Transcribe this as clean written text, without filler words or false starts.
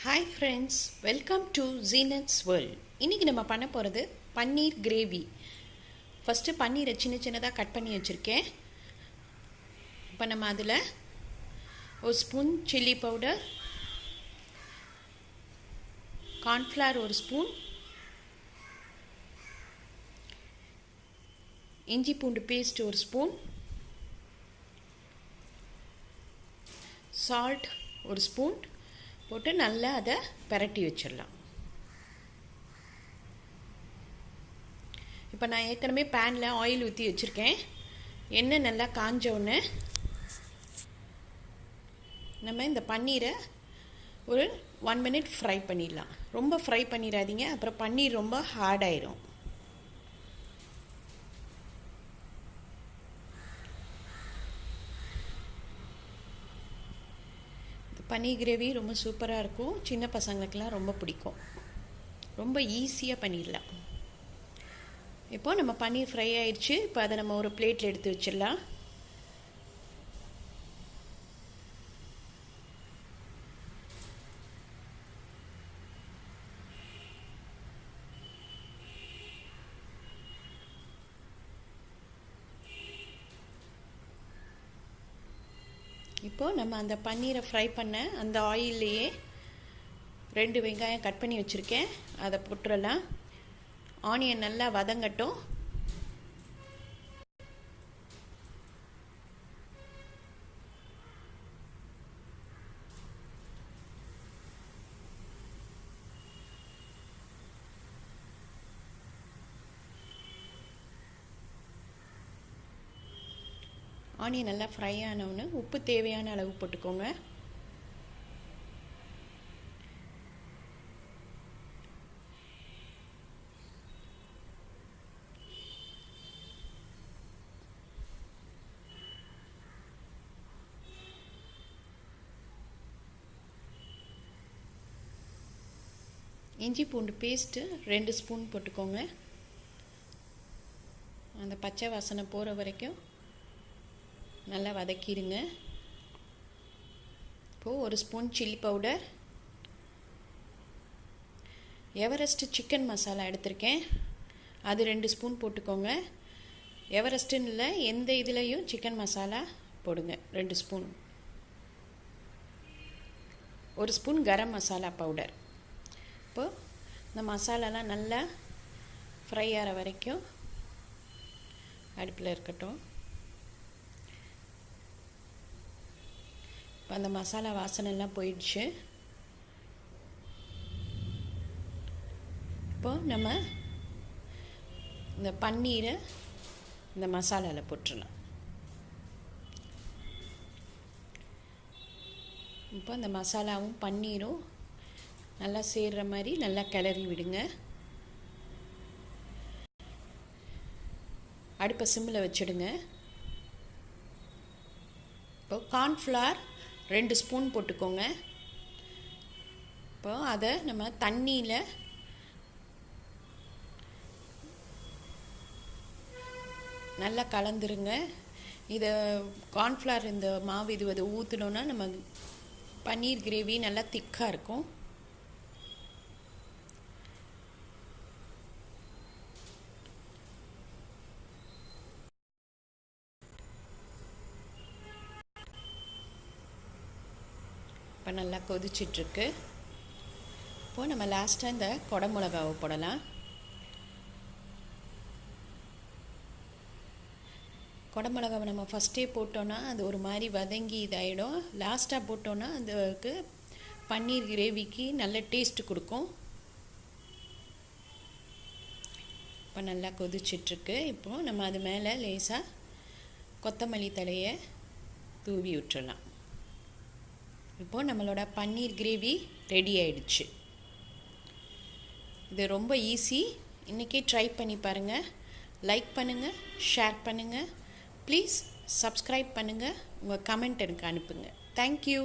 Hi friends, welcome to Zeenath's World. இன்னைக்கு நம்ம பண்ண போகிறது பன்னீர் கிரேவி. ஃபஸ்ட்டு பன்னீரை சின்ன சின்னதாக கட் பண்ணி வச்சுருக்கேன். இப்போ நம்ம அதில் ஒரு ஸ்பூன் சில்லி பவுடர், கார்ன்ஃப்ளவர் ஒரு ஸ்பூன், இஞ்சி பூண்டு பேஸ்ட் ஒரு ஸ்பூன், சால்ட் ஒரு ஸ்பூன் போட்டு நல்லா அதை பரட்டி வச்சிடலாம். இப்போ நான் ஏற்கனவே பேனில் ஆயில் ஊற்றி வச்சுருக்கேன். எண்ணெய் நல்லா காஞ்சோடனே நம்ம இந்த பன்னீரை ஒரு 1 minute ஃப்ரை பண்ணிடலாம். ரொம்ப ஃப்ரை பண்ணிடாதீங்க, அப்புறம் பன்னீர் ரொம்ப ஹார்டாயிரும். பன்னீர் கிரேவி ரொம்ப சூப்பராக இருக்கும். சின்ன பசங்களுக்கெல்லாம் ரொம்ப பிடிக்கும். ரொம்ப ஈஸியாக பண்ணிடலாம். இப்போது நம்ம பன்னீர் ஃப்ரை ஆயிடுச்சு. இப்போ அதை நம்ம ஒரு பிளேட்டில் எடுத்து வச்சிடலாம். இப்போது நம்ம அந்த பன்னீரை ஃப்ரை பண்ண அந்த ஆயில்லையே 2 வெங்காயம் கட் பண்ணி வச்சுருக்கேன், அதை போட்டுடலாம். ஆனியன் நல்லா வதங்கட்டும். ஆனியன் நல்லா ஃப்ரை ஆனவுன்னு உப்பு தேவையான அளவு போட்டுக்கோங்க. இஞ்சி பூண்டு பேஸ்ட்டு 2 ஸ்பூன் போட்டுக்கோங்க. அந்த பச்சை வாசனை போகிற வரைக்கும் நல்லா வதக்கிடுங்க. இப்போது 1 spoon chilli powder, Everest chicken masala எடுத்திருக்கேன், அது 2 ஸ்பூன் போட்டுக்கோங்க. எவரெஸ்ட்டுன்னு இல்லை, எந்த இதுலேயும் சிக்கன் மசாலா போடுங்க, 2 spoon. 1 spoon garam masala powder. இப்போது இந்த மசாலாலாம் நல்லா ஃப்ரை ஆகிற வரைக்கும் அடுப்பில் இருக்கட்டும். இப்போ அந்த மசாலா வாசனைலாம் போயிடுச்சு. இப்போது நம்ம இந்த பன்னீரை இந்த மசாலாவில் போட்டுடலாம். இப்போ இந்த மசாலாவும் பன்னீரும் நல்லா சேர்கிற மாதிரி நல்லா கிளறி விடுங்க. அடுப்பை சிம்மில் வச்சுடுங்க. இப்போ கார்ன்ஃப்ளவர் 2 ஸ்பூன் போட்டுக்கோங்க. இப்போ அதை நம்ம தண்ணியில் நல்லா கலந்துருங்க. இதை கார்ன்ஃப்ளவர் இந்த மாவு இது ஊற்றினோன்னா நம்ம பன்னீர் கிரேவி நல்லா திக்காக இருக்கும். இப்போ நல்லா கொதிச்சிட்ருக்கு. இப்போது நம்ம லாஸ்ட்டாக இந்த குடமிளகாவை போடலாம். குடமிளகாவை நம்ம ஃபஸ்ட்டே போட்டோன்னா அது ஒரு மாதிரி வதங்கி இதாகிடும். லாஸ்ட்டாக போட்டோன்னா அதுக்கு பன்னீர் கிரேவிக்கு நல்ல டேஸ்ட்டு கொடுக்கும். இப்போ நல்லா கொதிச்சிட்ருக்கு. இப்போது நம்ம அது மேலே லேசாக கொத்தமல்லி தழையை தூவி விட்டுறலாம். இப்போது நம்மளோட பன்னீர் கிரேவி ரெடி ஆயிடுச்சு. இது ரொம்ப ஈஸி. இன்றைக்கே ட்ரை பண்ணி பாருங்கள். லைக் பண்ணுங்கள், ஷேர் பண்ணுங்கள், ப்ளீஸ் சப்ஸ்கிரைப் பண்ணுங்கள், உங்கள் கமெண்ட் எனக்கு அனுப்புங்க. தேங்க்யூ.